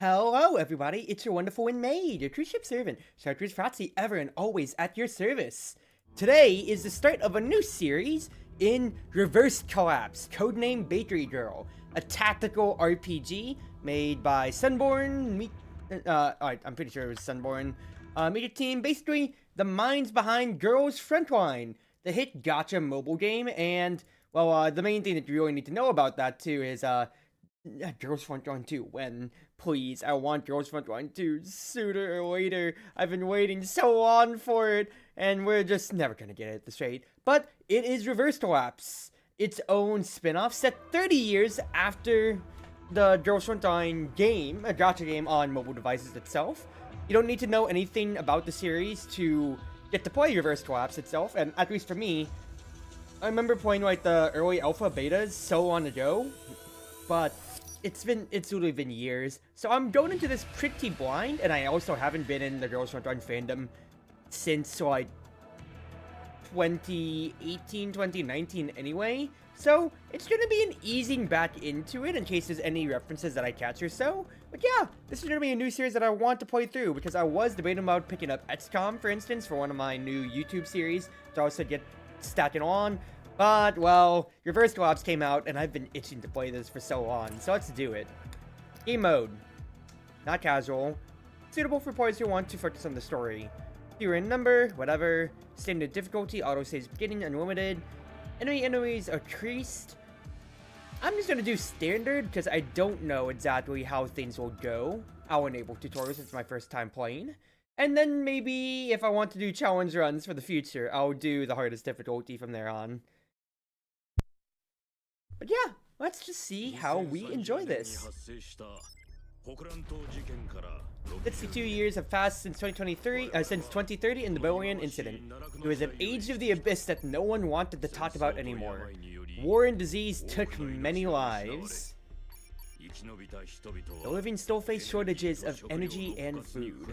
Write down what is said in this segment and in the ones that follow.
Hello, everybody. It's your Wonderful Wind Maid, your Cruz Ship Servant, Chartreuse Proxy, ever and always at your service. Today is the start of a new series in Reverse Collapse, codename Bakery Girl, a tactical RPG made by Sunborn. I'm pretty sure it was Sunborn Media Team. Basically, the minds behind Girls Frontline, the hit gacha mobile game, and well, the main thing that you really need to know about that too is Girls Frontline 2, when? Please, I want Girls Frontline 2 sooner or later. I've been waiting so long for it, and we're just never gonna get it straight. But it is Reverse Collapse, its own spin-off set 30 years after the Girls Frontline game, a gacha game on mobile devices itself. You don't need to know anything about the series to get to play Reverse Collapse itself, and at least for me, I remember playing like the early alpha betas so long ago, but it's literally been years. So I'm going into this pretty blind, and I also haven't been in the Girls Frontline fandom since like 2018, 2019 anyway. So it's gonna be an easing back into it in case there's any references that I catch or so. But yeah, this is gonna be a new series that I want to play through because I was debating about picking up XCOM, for instance, for one of my new YouTube series to also get stacking on. But, well, Reverse Collapse came out, and I've been itching to play this for so long, so let's do it. Game mode. Not casual. Suitable for players who want to focus on the story. Fewer in number, whatever. Standard difficulty, autosaves beginning, unlimited. Enemies are increased. I'm just gonna do standard, because I don't know exactly how things will go. I'll enable tutorials, it's my first time playing. And then maybe, if I want to do challenge runs for the future, I'll do the hardest difficulty from there on. But yeah, let's just see how we enjoy this. 62 years have passed since 2030 in the Boeing incident. It was an age of the abyss that no one wanted to talk about anymore. War and disease took many lives. The living still face shortages of energy and food.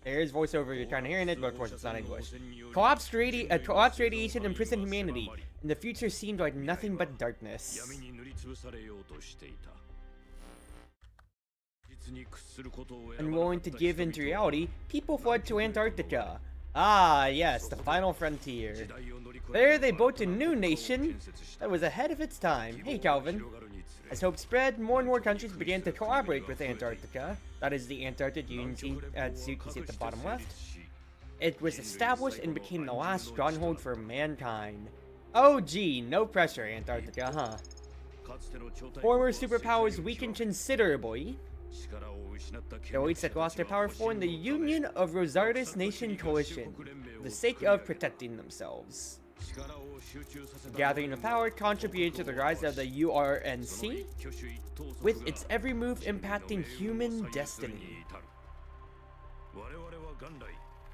There's voiceover, you're kind of hearing it, but of course it's not English. Collapsed radiation imprisoned humanity, and the future seemed like nothing but darkness. Unwilling to give in to reality, people fled to Antarctica. Ah, yes, the final frontier. There they built a new nation that was ahead of its time. Hey, Calvin. As hope spread, more and more countries began to collaborate with Antarctica. That is the Antarctic Union, as you can see at the bottom left. It was established and became the last stronghold for mankind. Oh gee, no pressure, Antarctica, huh? Former superpowers weakened considerably. The elites that lost their power formed the Union of Rosardus Nation Coalition, for the sake of protecting themselves. The gathering of power contributed to the rise of the URNC, with its every move impacting human destiny.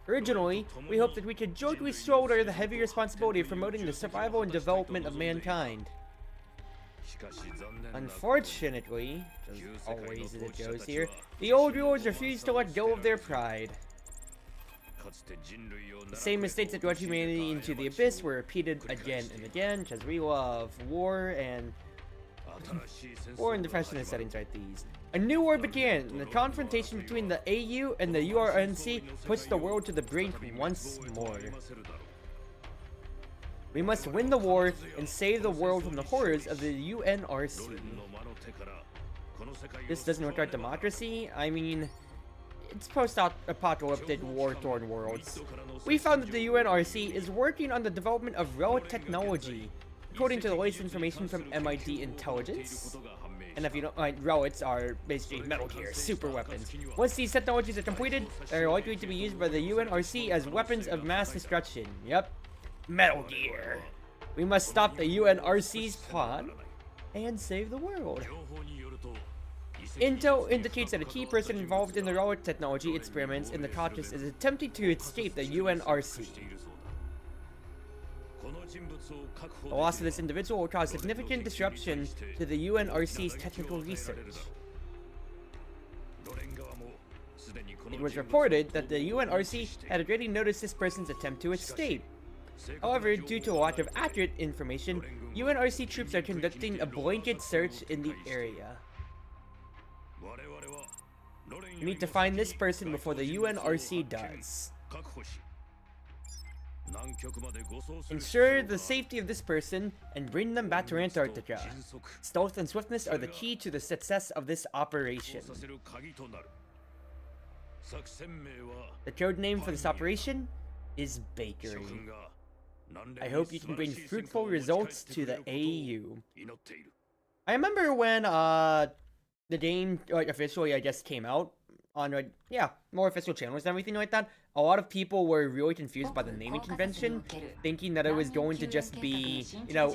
Originally, we hoped that we could jointly shoulder the heavy responsibility of promoting the survival and development of mankind. Unfortunately, as always as it goes here, the old rulers refused to let go of their pride. The same mistakes that led humanity into the abyss were repeated again and again, because we love war and depression in settings like these. A new war began, and the confrontation between the AU and the URNC pushed the world to the brink once more. We must win the war and save the world from the horrors of the UNRC. This doesn't look like democracy. I mean, it's post-apocalyptic war-torn worlds. We found that the UNRC is working on the development of relic technology, according to the latest information from MIT Intelligence. And if you don't, relics are basically Metal Gear super weapons. Once these technologies are completed, they're likely to be used by the UNRC as weapons of mass destruction. Yep, Metal Gear. We must stop the UNRC's plot and save the world. Intel indicates that a key person involved in the relic technology experiments in the Caucasus is attempting to escape the UNRC. The loss of this individual will cause significant disruption to the UNRC's technical research. It was reported that the UNRC had already noticed this person's attempt to escape. However, due to a lack of accurate information, UNRC troops are conducting a blanket search in the area. You need to find this person before the UNRC does. Ensure the safety of this person and bring them back to Antarctica. Stealth and swiftness are the key to the success of this operation. The code name for this operation is Bakery. I hope you can bring fruitful results to the AU. I remember when the game officially, I guess, came out on more official channels and everything like that. A lot of people were really confused by the naming convention, thinking that it was going to just be,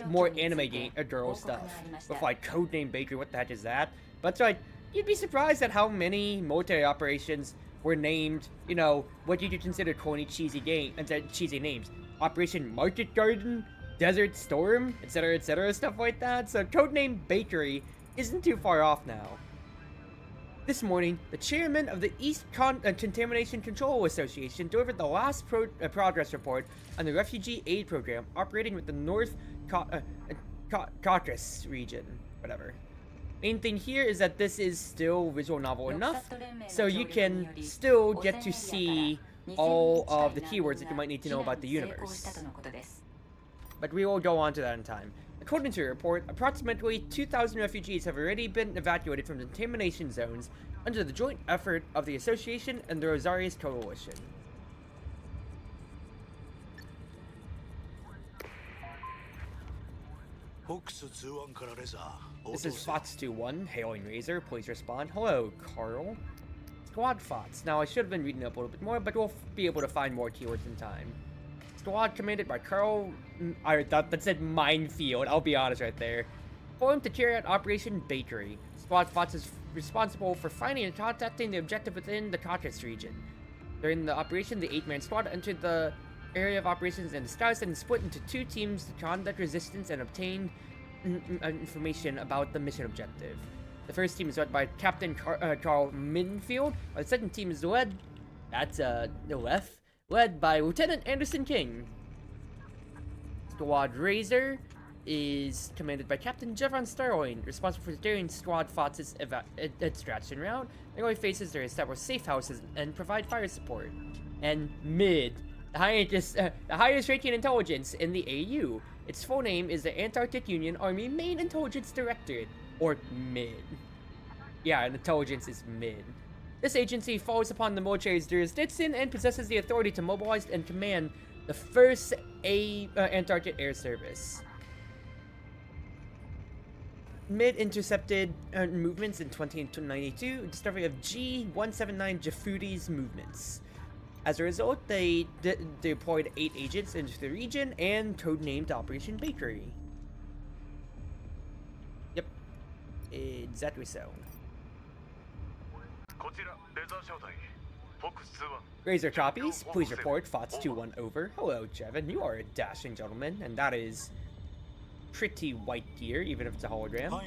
more anime girl stuff with like codename Bakery. What the heck is that? But you'd be surprised at how many military operations were named, what you could consider corny, cheesy names. Operation Market Garden, Desert Storm, etc., stuff like that. So codename Bakery isn't too far off now. This morning, the chairman of the East Contamination Control Association delivered the last progress report on the refugee aid program operating with the North Caucasus region. Whatever. Main thing here is that this is still visual novel enough, so you can still get to see all of the keywords that you might need to know about the universe. But we will go on to that in time. According to the report, approximately 2,000 refugees have already been evacuated from the contamination zones under the joint effort of the Association and the Rosarius Coalition. This is Fox 2-1, hailing Razor. Please respond. Hello, Carl. Squad Fox. Now, I should have been reading up a little bit more, but we'll be able to find more keywords in time. Squad commanded by Carl. I thought that said Minefield. I'll be honest right there. Formed to carry out Operation Bakery. Squad Fox is responsible for finding and contacting the objective within the Caucasus region. During the operation, the 8-man squad entered the area of operations in disguise and split into 2 teams to conduct resistance and obtain information about the mission objective. The first team is led by Captain Carl Minfield, while the second team is led by Lieutenant Anderson King. Squad Razor is commanded by Captain Jevon Starling, responsible for steering Squad Fox's extraction route. The only faces are establish safe houses and provide fire support. And MID, the highest ranking intelligence in the AU. Its full name is the Antarctic Union Army Main Intelligence Directorate, or MID. Yeah, and intelligence is MID. This agency falls upon the military's jurisdiction and possesses the authority to mobilize and command the first Antarctic Air Service. MID intercepted movements in 2092, discovery of G-179 Jafuti's movements. As a result, they deployed 8 agents into the region and codenamed Operation Bakery. Yep, exactly so. Razor copies, please report. Fox 2-1 over. Hello, Jevon. You are a dashing gentleman, and that is pretty white gear, even if it's a hologram.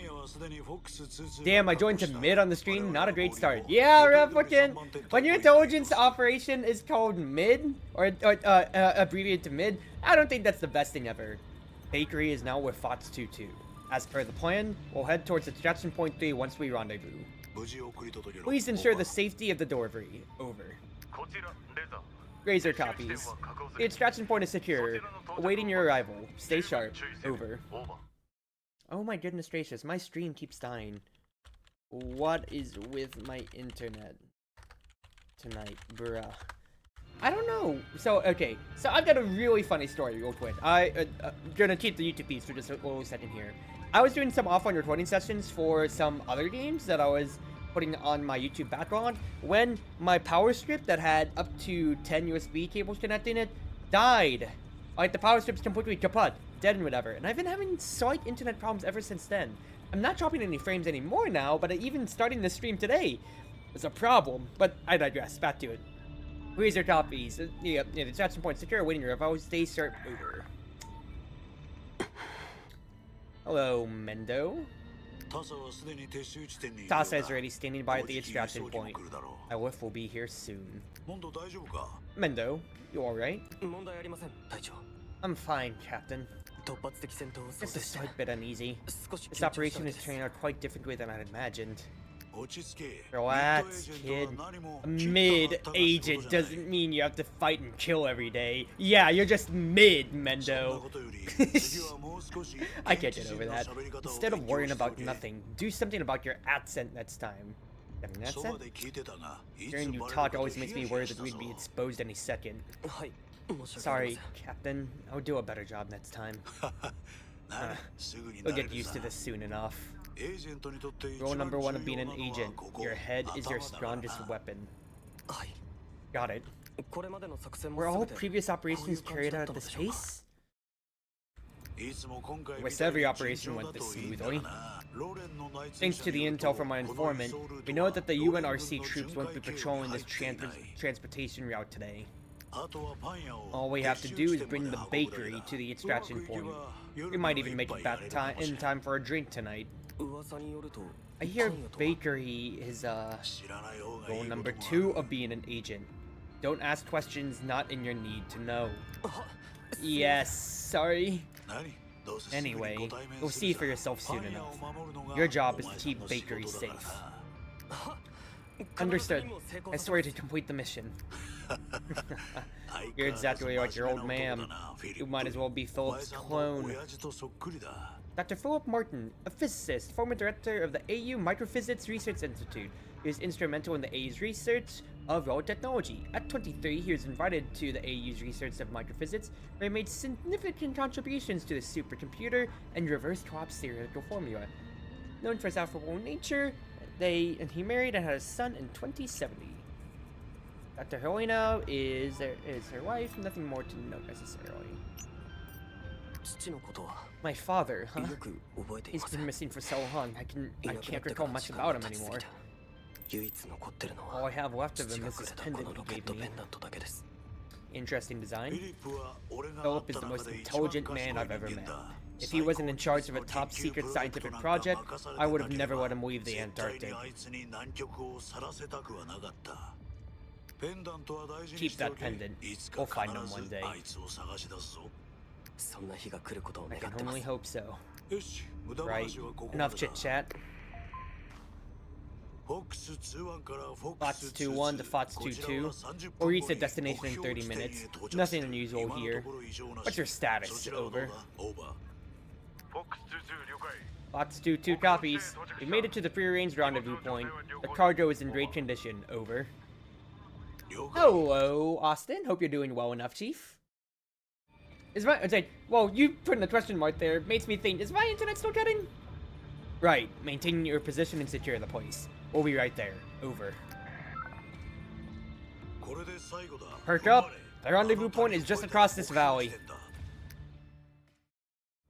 Damn, I joined to mid on the stream. Not a great start. Yeah, Replicant. When your intelligence operation is called mid, or abbreviated to mid, I don't think that's the best thing ever. Bakery is now with Fox 2-2. As per the plan, we'll head towards extraction point 3 once we rendezvous. Please ensure the safety of the delivery. Over. Razor copies. The extraction point is secure. Awaiting your arrival. Stay sharp. Over. Oh my goodness gracious, my stream keeps dying. What is with my internet tonight, bruh? I don't know. So I've got a really funny story real quick. I'm gonna keep the YouTube piece for just a little second here. I was doing some offline recording sessions for some other games that I was putting on my YouTube background when my power strip that had up to 10 USB cables connecting it died. Like, the power strip's completely kaput, dead and whatever, and I've been having slight internet problems ever since then. I'm not dropping any frames anymore now, but even starting this stream today was a problem, but I digress. Back to it. Razor copies. The extraction point secure, waiting your arrival. Stay sharp. Over. Hello, Mendo. Tasa is already standing by at the extraction point. My wife will be here soon. Mendo, you alright? I'm fine, Captain. Just a slight bit uneasy. This operation is turning out quite differently than I'd imagined. Relax, kid. A mid-agent doesn't mean you have to fight and kill every day. Yeah, you're just mid, Mendo. I can't get over that. Instead of worrying about nothing, do something about your accent next time. An accent? Hearing you talk always makes me worry that we'd be exposed any second. Sorry, Captain. I'll do a better job next time. We'll get used to this soon enough. Rule number 1 of being an agent. Your head is your strongest weapon. Got it. Were all previous operations carried out at this pace? With every operation went this smoothly. Thanks to the intel from my informant, we know that the UNRC troops won't be patrolling this transportation route today. All we have to do is bring the bakery to the extraction point. We might even make it back in time for a drink tonight. I hear bakery is goal number 2 of being an agent. Don't ask questions not in your need to know. Yes, sorry. Anyway, you'll see for yourself soon enough. Your job is to keep bakery safe. Understood. I swear to complete the mission. You're exactly like your old man. You might as well be Philip's clone. Dr. Philip Martin, a physicist, former director of the AU Microphysics Research Institute. He was instrumental in the AU's research of raw technology. At 23, he was invited to the AU's research of microphysics, where he made significant contributions to the supercomputer and reverse collapse theoretical formula. Known for his affable nature, he married and had a son in 2070. Dr. Helena is her wife, nothing more to note necessarily. My father, huh? He's been missing for so long, I can't recall much about him anymore. All I have left of him is this pendant he gave me. Interesting design. Philip is the most intelligent man I've ever met. If he wasn't in charge of a top-secret scientific project, I would have never let him leave the Antarctic. Keep that pendant. We'll find him one day. I can only hope so. Right, enough chit-chat. Fox 2-1 to Fox 2-2. We'll reach the destination in 30 minutes. Nothing unusual here. What's your status? Over. Fox 2-2 copies. We made it to the prearranged rendezvous point. The cargo is in great condition. Over. Hello, Austin. Hope you're doing well enough, Chief. Well, you putting a question mark there makes me think, is my internet still cutting? Right. Maintain your position and secure the place. We'll be right there. Over. Perk up. The rendezvous point is just across this valley.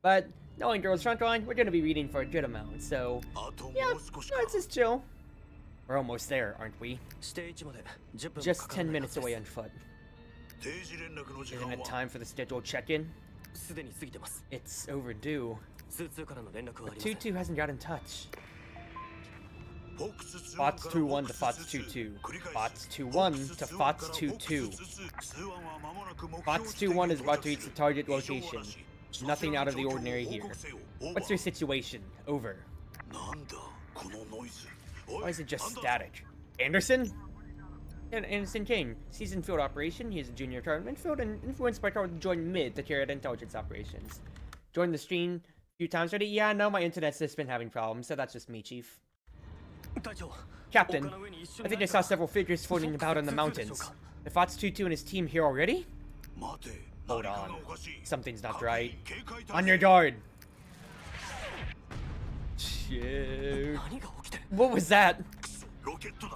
But, knowing Girls Frontline, we're gonna be reading for a good amount, so... yeah, let's just chill. We're almost there, aren't we? Just 10 minutes away on foot. Isn't it time for the scheduled check-in? It's overdue. But 2-2 hasn't got in touch. Fox 2-1 to Fox 2-2. Fox 2-1 to Fox 2-2. Fox 2-1 is about to reach the target location. Nothing out of the ordinary here. What's your situation? Over. Why is it just static? Anderson? Anderson Kane. Seasoned field operation. He is a junior Cartman field and influenced by Carl to join mid to carry out intelligence operations. Joined the stream a few times already. Yeah, no, my internet's just been having problems, so that's just me, Chief. Captain, I think I saw several figures floating about in the mountains. The Fox 2-2 and his team here already? Hold on. Something's not right. On your guard. Shit. What was that?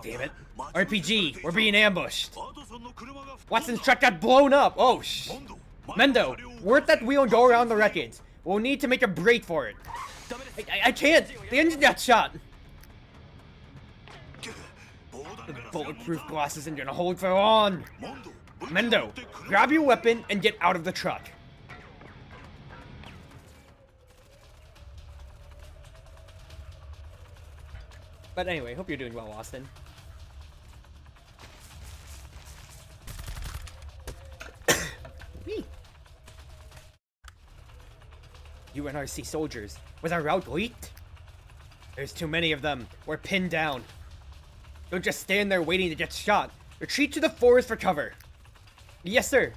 Damn it. RPG, we're being ambushed. Watson's truck got blown up. Oh, Mendo, work that wheel and go around the wreckage. We'll need to make a break for it. I can't. The engine got shot. The bulletproof glass isn't gonna hold for long. Mendo, grab your weapon and get out of the truck. But anyway, hope you're doing well, Austin. UNRC soldiers. Was our route leaked? There's too many of them. We're pinned down. Don't just stand there waiting to get shot. Retreat to the forest for cover. Yes, sir.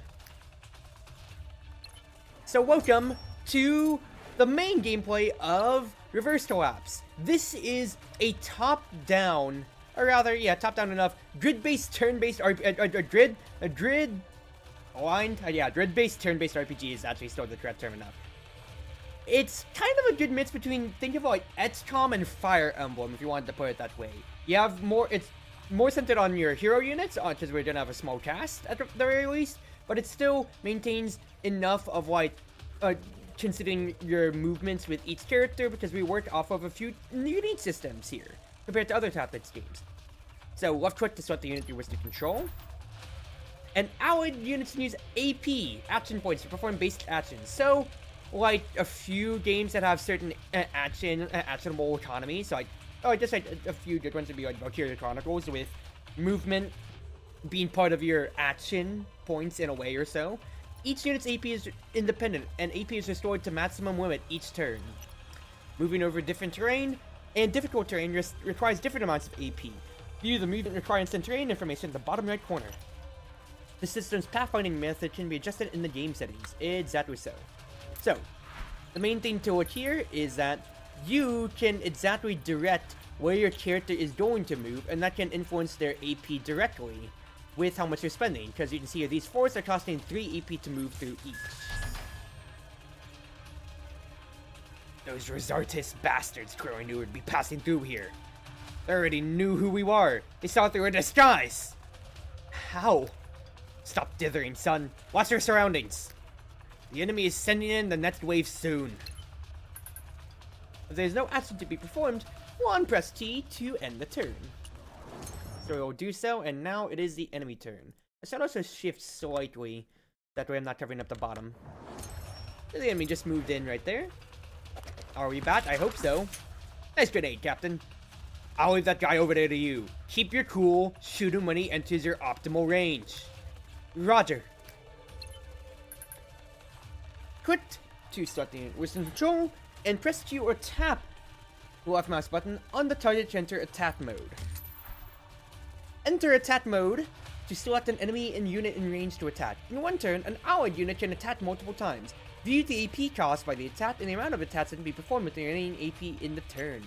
So welcome to the main gameplay of Reverse Collapse. This is a top-down, or rather, yeah, top-down enough, grid-based, turn-based, grid-based, turn-based RPG is actually still the correct term enough. It's kind of a good mix between, think of like XCOM and Fire Emblem, if you wanted to put it that way. You have more, it's more centered on your hero units, because we're gonna have a small cast at the very least, but it still maintains enough of like, considering your movements with each character, because we work off of a few unique systems here, compared to other Tactics games. So, left click to select the unit you wish to control. And allied units can use AP, action points, to perform basic actions. So, like a few games that have certain actionable economy, so like, just like a few good ones would be like Valkyria Chronicles, with movement being part of your action points in a way or so. Each unit's AP is independent, and AP is restored to maximum limit each turn. Moving over different terrain, and difficult terrain requires different amounts of AP. View the movement requirements and terrain information in the bottom right corner. The system's pathfinding method can be adjusted in the game settings. Exactly so. So, the main thing to look here is that you can exactly direct where your character is going to move, and that can influence their AP directly with how much you're spending, because you can see here these forests are costing 3 AP to move through each. Those Rosartis bastards clearly knew we'd be passing through here. They already knew who we were. They saw through our disguise. How? Stop dithering, son. Watch your surroundings. The enemy is sending in the next wave soon. If there's no action to be performed, one press T to end the turn. So we'll do so, and now it is the enemy turn. I should also shift slightly, that way I'm not covering up the bottom. The enemy just moved in right there. Are we back? I hope so. Nice grenade, Captain. I'll leave that guy over there to you. Keep your cool, shoot him when he enters your optimal range. Roger. Quit to start the unit with control, and press Q or tap the left mouse button on the target to enter attack mode. Enter attack mode to select an enemy and unit in range to attack. In one turn, an allied unit can attack multiple times. View the AP cost by the attack and the amount of attacks that can be performed with the remaining AP in the turn.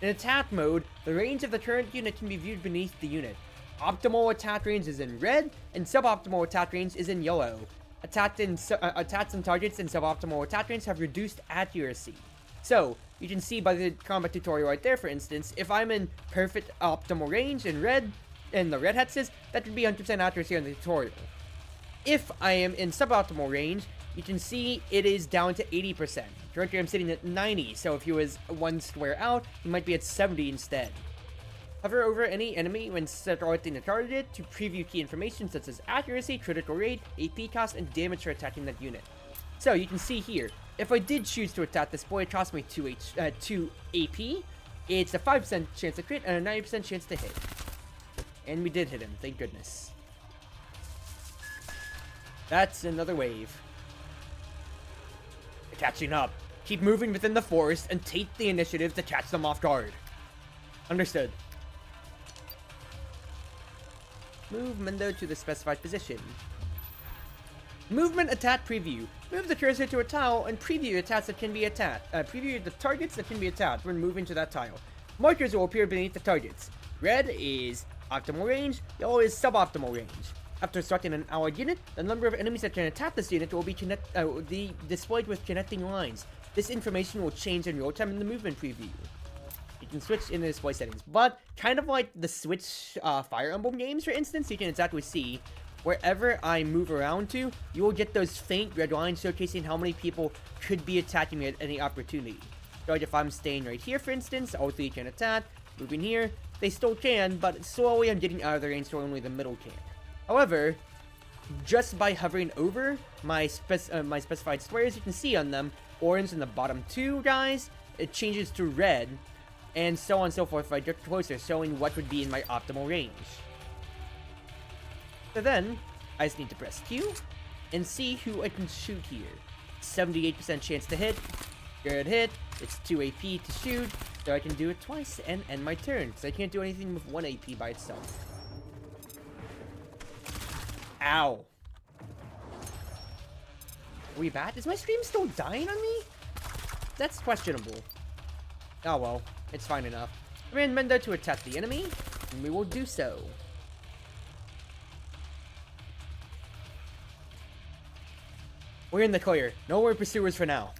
In attack mode, the range of the current unit can be viewed beneath the unit. Optimal attack range is in red, and suboptimal attack range is in yellow. Attacks and targets in suboptimal attack range have reduced accuracy. So, you can see by the combat tutorial right there, for instance, if I'm in perfect optimal range in red, and the red hat says, that would be 100% accuracy on the tutorial. If I am in suboptimal range, you can see it is down to 80%. Currently I'm sitting at 90, so if he was one square out, he might be at 70 instead. Hover over any enemy when selecting the target to preview key information such as accuracy, critical rate, AP cost, and damage for attacking that unit. So you can see here, if I did choose to attack this boy, it cost me 2 AP. It's a 5% chance to crit and a 90% chance to hit. And we did hit him, thank goodness. That's another wave. Catching up. Keep moving within the forest and take the initiative to catch them off guard. Understood. Move Mendo to the specified position. Movement attack preview. Move the cursor to a tile and preview attacks that can be attacked. Preview the targets that can be attacked when moving to that tile. Markers will appear beneath the targets. Red is optimal range, yellow is suboptimal range. After selecting an allied unit, the number of enemies that can attack this unit will be displayed with connecting lines. This information will change in real time in the movement preview. You can switch in the display settings, but kind of like the Switch Fire Emblem games, for instance, you can exactly see wherever I move around to, you will get those faint red lines showcasing how many people could be attacking me at any opportunity. So like if I'm staying right here, for instance, all 3 can attack. Moving here, they still can, but slowly I'm getting out of the range so only the middle can. However, just by hovering over my specified squares, you can see on them, orange in the bottom 2 guys, it changes to red, and so on and so forth if I get closer, showing what would be in my optimal range. So then, I just need to press Q, and see who I can shoot here. 78% chance to hit, good hit, it's 2 AP to shoot, So I can do it twice and end my turn, because I can't do anything with 1 AP by itself. Ow. Are we back? Is my stream still dying on me? That's questionable. Oh well, it's fine enough. Command Mendo to attack the enemy, and we will do so. We're in the clear. No more pursuers for now.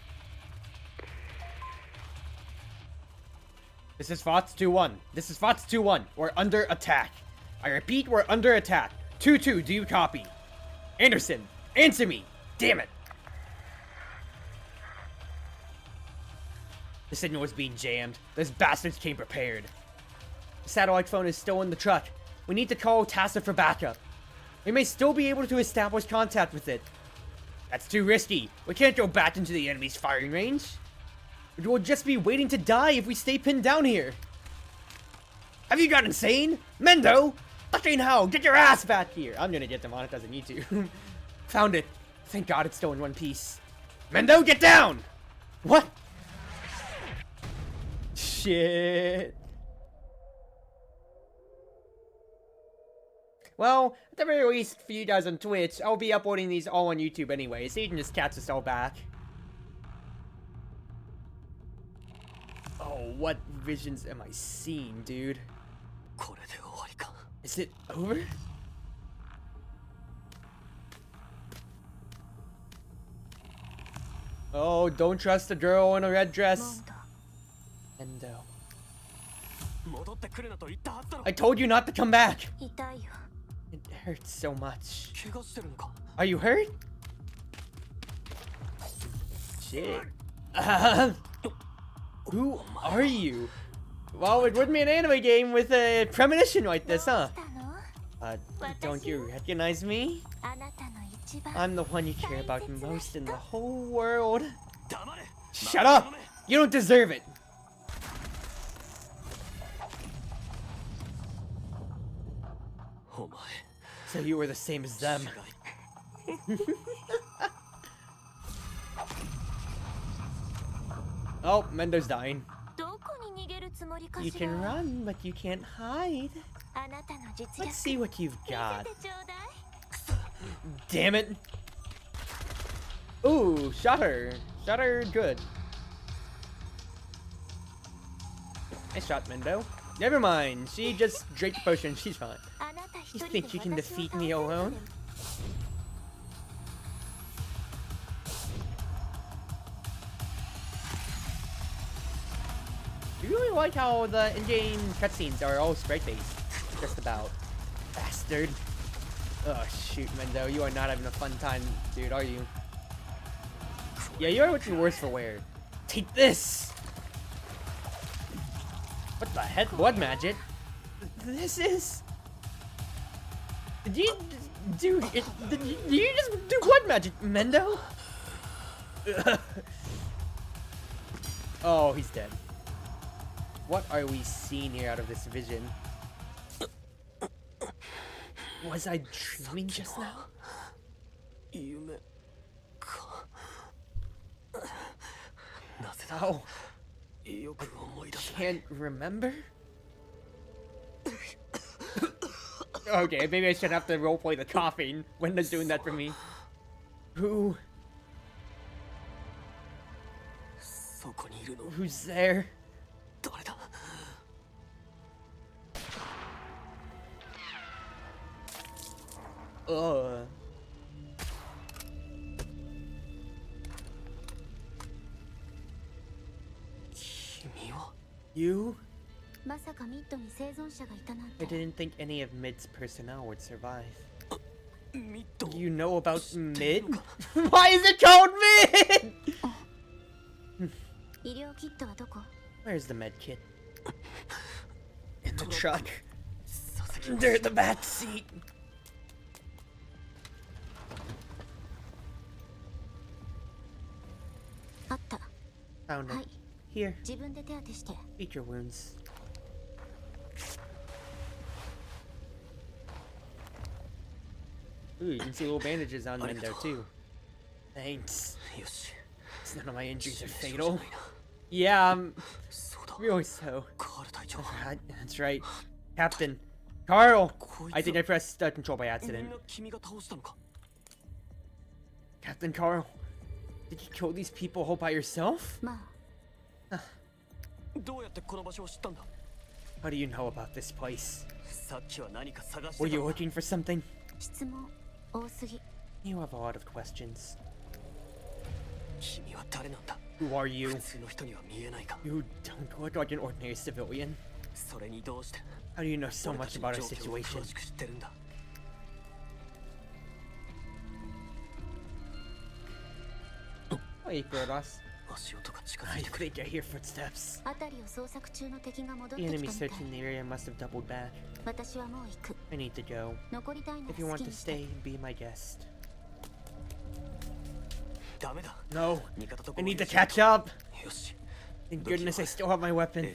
This is FOTS 2-1. This is FOTS 2-1. We're under attack. I repeat, we're under attack. 2-2, do you copy? Anderson, answer me. Damn it. The signal was being jammed. Those bastards came prepared. The satellite phone is still in the truck. We need to call TASA for backup. We may still be able to establish contact with it. That's too risky. We can't go back into the enemy's firing range. We'll just be waiting to die if we stay pinned down here. Have you gone insane? Mendo! Fucking hell, get your ass back here! I'm gonna get demonetized on YouTube. Found it. Thank God it's still in one piece. Mendo, get down! What? Shit. Well, at the very least, for you guys on Twitch, I'll be uploading these all on YouTube anyway, so you can just catch us all back. Oh, what visions am I seeing, dude? Is it over? Oh, don't trust the girl in a red dress. Endo. I told you not to come back. It hurts so much. Are you hurt? Shit. Who are you? Well, it wouldn't be an anime game with a premonition like this, huh? Don't you recognize me? I'm the one you care about most in the whole world. Shut up! You don't deserve it! So you were the same as them. Oh, Mendo's dying. You can run, but you can't hide. Let's see what you've got. Damn it. Ooh, shot her. Shot her good. Nice shot, Mendo. Never mind. She just drank the potion. She's fine. You think you can defeat me alone? I really like how the in-game cutscenes are all sprite-based. Just about. Bastard. Oh, shoot, Mendo. You are not having a fun time, dude, are you? Yeah, you are looking worse for wear. Take this! What the heck? Blood magic? This is... Did you do it? Did you just do blood magic, Mendo? Oh, he's dead. What are we seeing here out of this vision? Was I dreaming just now? Oh, I can't remember? Okay, maybe I should have to roleplay the coughing when they're doing that for me. Who's there? Ugh. You? I didn't think any of Mid's personnel would survive. You know about Mid? Why is it called Mid? Where's the med kit? In the truck. Under the back seat. Found it. Here. Treat your wounds. Ooh, you can see little bandages on them there too. Thanks. None of my injuries are fatal. Yeah, Really so. That's right. Captain. Carl! I think I pressed control by accident. Captain Carl, did you kill these people all by yourself? How do you know about this place? Were you looking for something? You have a lot of questions. Who are you? You don't look like an ordinary civilian. How do you know so much about our situation? Hey, Prodos. I think I hear footsteps. The enemy searching the area must have doubled back. I need to go. If you want to stay, be my guest. No, I need to catch up. Thank goodness I still have my weapon.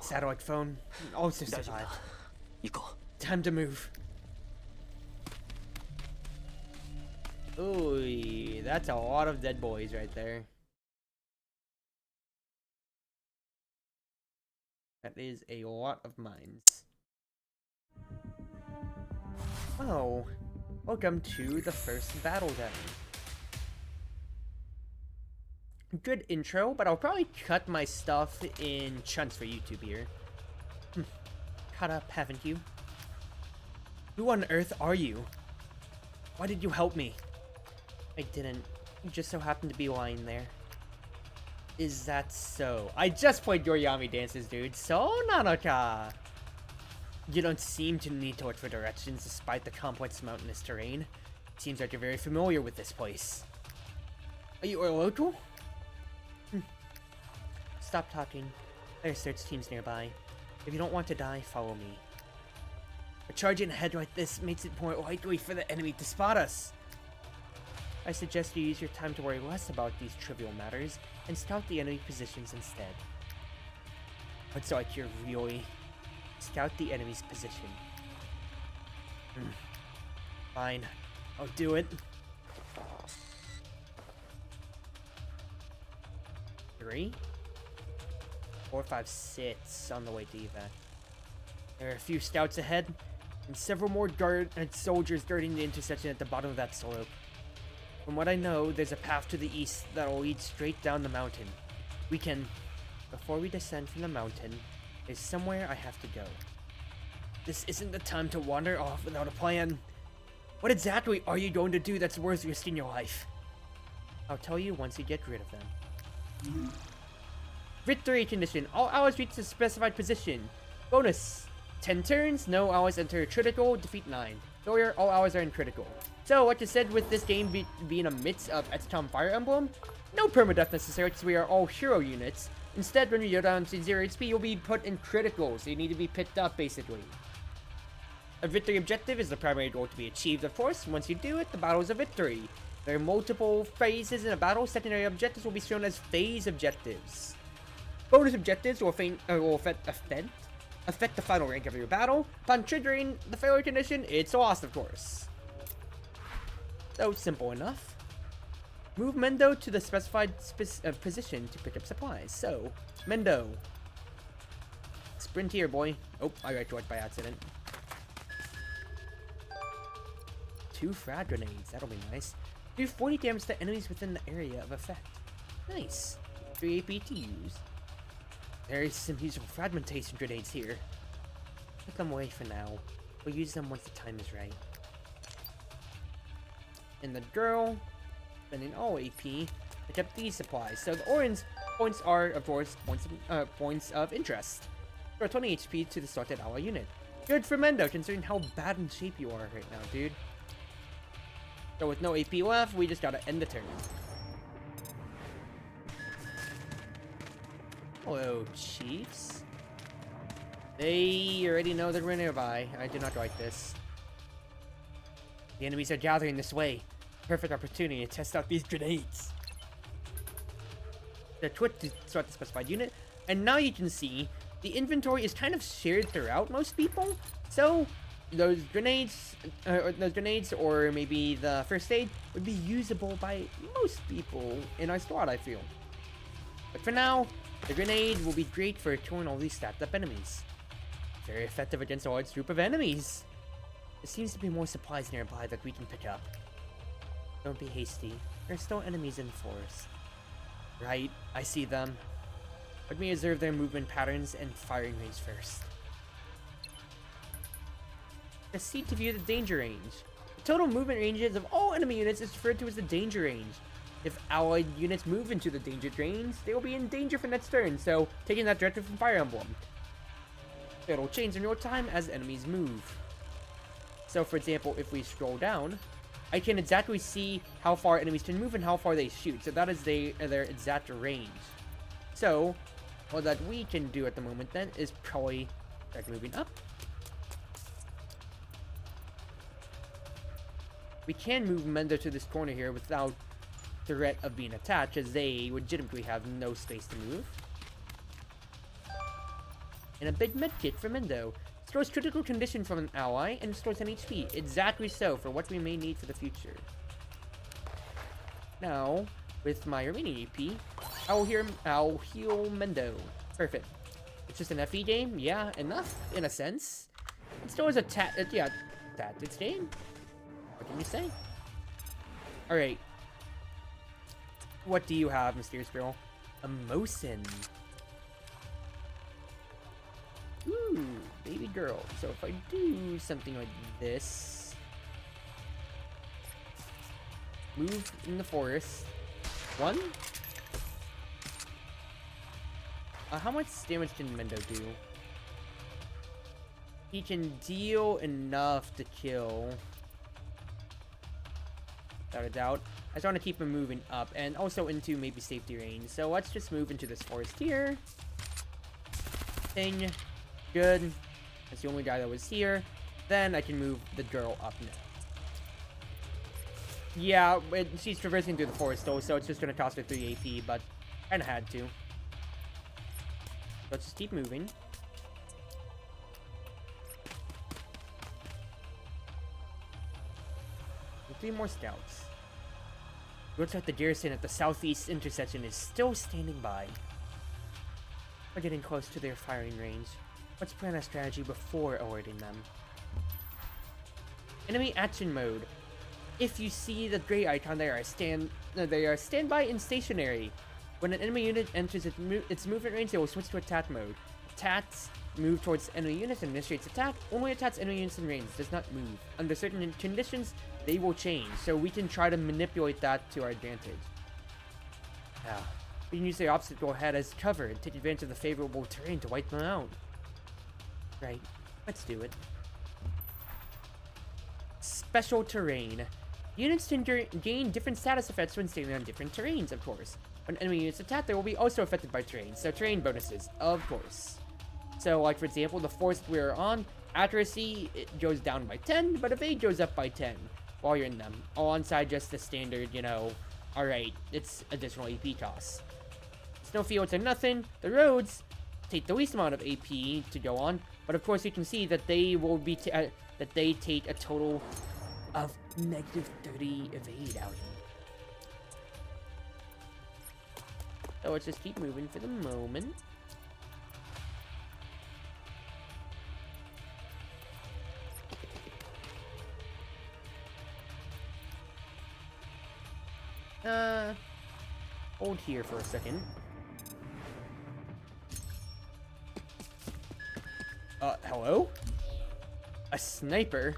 Satellite phone. Also survived. Time to move. Ooh, that's a lot of dead boys right there. That is a lot of mines. Oh, welcome to the first battle then. Good intro, but I'll probably cut my stuff in chunks for YouTube here. Caught up, haven't you? Who on earth are you? Why did you help me? I didn't. You just so happened to be lying there. Is that so? I just played Yoriyami dances, dude. So, Nanoka! You don't seem to need to look for directions despite the complex mountainous terrain. Seems like you're very familiar with this place. Are you a local? Stop talking. There are search teams nearby. If you don't want to die, follow me. But charging ahead like this makes it more likely for the enemy to spot us. I suggest you use your time to worry less about these trivial matters and scout the enemy positions instead. What's like you're really... Scout the enemy's position. Fine. I'll do it. 3, 4, 5, 6 on the way to evac. There are a few scouts ahead, and several more soldiers guarding the intersection at the bottom of that slope. From what I know, there's a path to the east that'll lead straight down the mountain. We can... Before we descend from the mountain, there's somewhere I have to go. This isn't the time to wander off without a plan. What exactly are you going to do that's worth risking your life? I'll tell you once you get rid of them. Victory condition. All allies reach the specified position. Bonus. 10 turns. No allies enter critical. Defeat 9. Failure. All allies are in critical. So, like I said, with this game being a mix of XCOM Fire Emblem, no permadeath necessary because we are all hero units. Instead, when you go down to 0 HP, you'll be put in critical, so you need to be picked up, basically. A victory objective is the primary goal to be achieved, of course. Once you do it, the battle is a victory. There are multiple phases in a battle. Secondary objectives will be shown as phase objectives. Bonus objectives will affect the final rank of your battle. Upon triggering the failure condition, it's lost, of course. So, simple enough. Move Mendo to the specified position to pick up supplies. So, Mendo. Sprint here, boy. Oh, I got joined by accident. 2 frag grenades. That'll be nice. Do 40 damage to enemies within the area of effect. Nice. 3 AP to use. There's some useful fragmentation grenades here. Put them away for now. We'll use them once the time is right. And the girl, spending all AP, pick up these supplies. So the orange points are, of course, points of interest. For 20 HP to the selected ally unit. Good for Mendo, considering how bad in shape you are right now, dude. So with no AP left, we just gotta end the turn. Hello, chiefs. They already know that we're nearby. I do not like this. The enemies are gathering this way. Perfect opportunity to test out these grenades. The twit to start the specified unit. And now you can see the inventory is kind of shared throughout most people. So those grenades or maybe the first aid would be usable by most people in our squad, I feel. But for now, The grenade will be great for killing all these stacked up enemies. Very effective against a large group of enemies. There seems to be more supplies nearby that we can pick up. Don't be hasty. There are still enemies in the forest. Right, I see them. Let me observe their movement patterns and firing range first. Proceed to view the danger range. The total movement ranges of all enemy units is referred to as the danger range. If allied units move into the danger range, they will be in danger for next turn, so taking that directive from Fire Emblem. It'll change in real time as enemies move. So for example, if we scroll down, I can exactly see how far enemies can move and how far they shoot. So that is their exact range. So what that we can do at the moment then is probably start moving up. We can move Mendo to this corner here without threat of being attacked, as they legitimately have no space to move. And a big medkit for Mendo. Stores critical condition from an ally and stores an HP. Exactly so for what we may need for the future. Now, with my remaining AP, I'll heal Mendo. Perfect. It's just an FE game? Yeah, enough, in a sense. It stores a tactics game. What can you say? Alright. What do you have, Mysterious Girl? A Mosin. Ooh, baby girl. So if I do something like this, move in the forest. One. How much damage can Mendo do? He can deal enough to kill. Without a doubt. I just want to keep him moving up and also into maybe safety range. So let's just move into this forest here. Thing. Good. That's the only guy that was here. Then I can move the girl up now. Yeah, she's traversing through the forest though, so it's just gonna cost her 3 AP, but kinda had to. Let's just keep moving. And 3 more scouts. Looks like the garrison at the southeast intersection is still standing by. We're getting close to their firing range. Let's plan a strategy before alerting them. Enemy action mode. If you see the gray icon, they are standby and stationary. When an enemy unit enters its movement range, they will switch to attack mode. Attacks move towards enemy units and initiates attack. Only attacks enemy units in range, does not move. Under certain conditions, they will change, so we can try to manipulate that to our advantage. We can use the obstacle ahead as cover and take advantage of the favorable terrain to wipe them out. Right, let's do it. Special terrain. Units can gain different status effects when standing on different terrains, of course. When enemy units attack, they will be also affected by terrain, so terrain bonuses, of course. So, like for example, the forest we're on, accuracy, it goes down by 10, but evade goes up by 10 while you're in them. Alongside just the standard, alright, it's additional AP costs. Snowfields are nothing. The roads take the least amount of AP to go on, but of course you can see that they will be that they take a total of negative 30 evade out of them. So let's just keep moving for the moment. Hold here for a second. Hello? A sniper?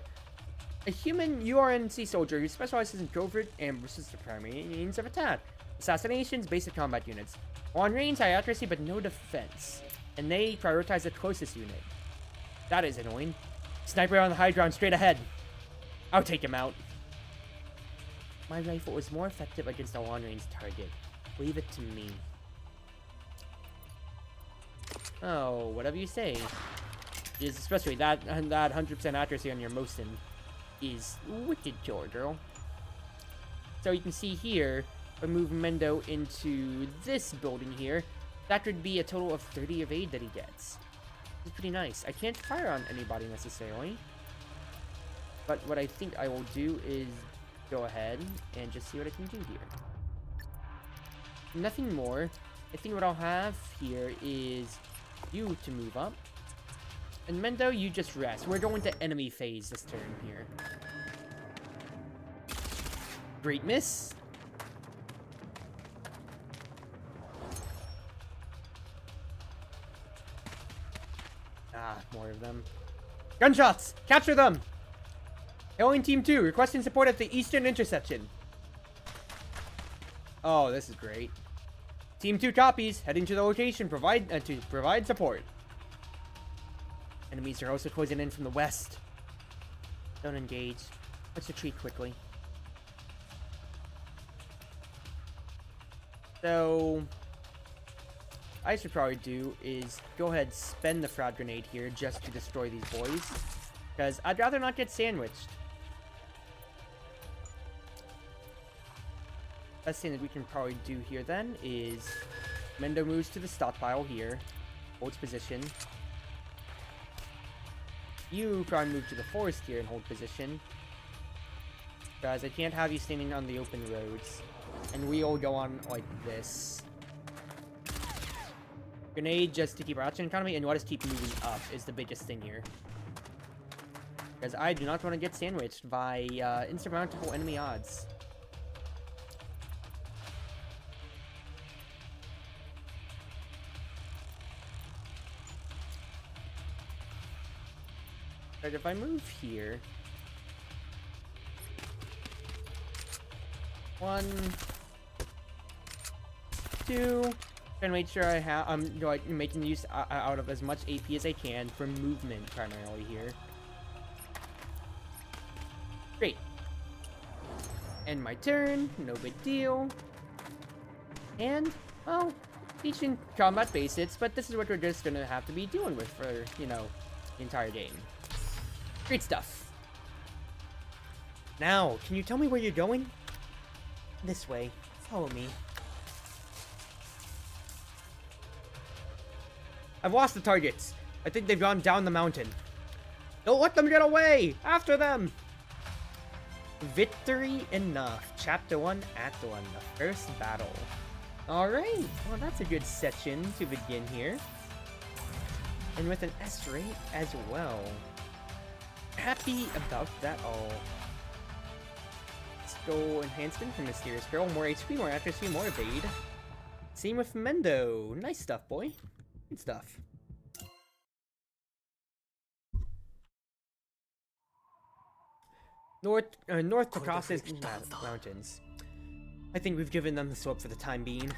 A human URNC soldier who specializes in covert ambushes the primary means of attack. Assassinations, basic combat units. On range, high accuracy, but no defense. And they prioritize the closest unit. That is annoying. Sniper on the high ground, straight ahead. I'll take him out. My rifle is more effective against a long-range target. Leave it to me. Oh, whatever you say. Is especially that 100% accuracy on your Mosin is wicked killer, girl. So you can see here, if I move Mendo into this building here, that could be a total of 30 evade that he gets. It's pretty nice. I can't fire on anybody necessarily, but what I think I will do is go ahead and just see what I can do here. Nothing more. I think what I'll have here is you to move up. And Mendo, you just rest. We're going to enemy phase this turn here. Great miss. Ah, more of them. Gunshots! Capture them! Hailing Team 2, requesting support at the Eastern Intersection. Oh, this is great. Team 2 copies, heading to the location to provide support. Enemies are also closing in from the west. Don't engage. Let's retreat quickly. So, I should probably do is go ahead and spend the frag grenade here just to destroy these boys. Because I'd rather not get sandwiched. Best thing that we can probably do here then is Mendo moves to the stockpile here, holds position. You probably move to the forest here and hold position. Guys, I can't have you standing on the open roads. And we'll go on like this. Grenade just to keep our action economy, and let us keep moving up is the biggest thing here. Because I do not want to get sandwiched by insurmountable enemy odds. But if I move here, 1, 2, trying to make sure I have like making use out of as much AP as I can for movement primarily here. Great. End my turn, no big deal. And well, teaching combat basics, but this is what we're just gonna have to be dealing with for, you know, the entire game. Great stuff. Now, can you tell me where you're going? This way. Follow me. I've lost the targets. I think they've gone down the mountain. Don't let them get away! After them! Victory enough. Chapter 1, Act 1. The first battle. Alright. Well, that's a good session to begin here. And with an S rate as well. Happy about that all. Let's go enhancement for Mysterious Girl. More HP, more accuracy, more evade. Same with Mendo. Nice stuff, boy. Good stuff. North Caucasus Mountains. I think we've given them the slope for the time being.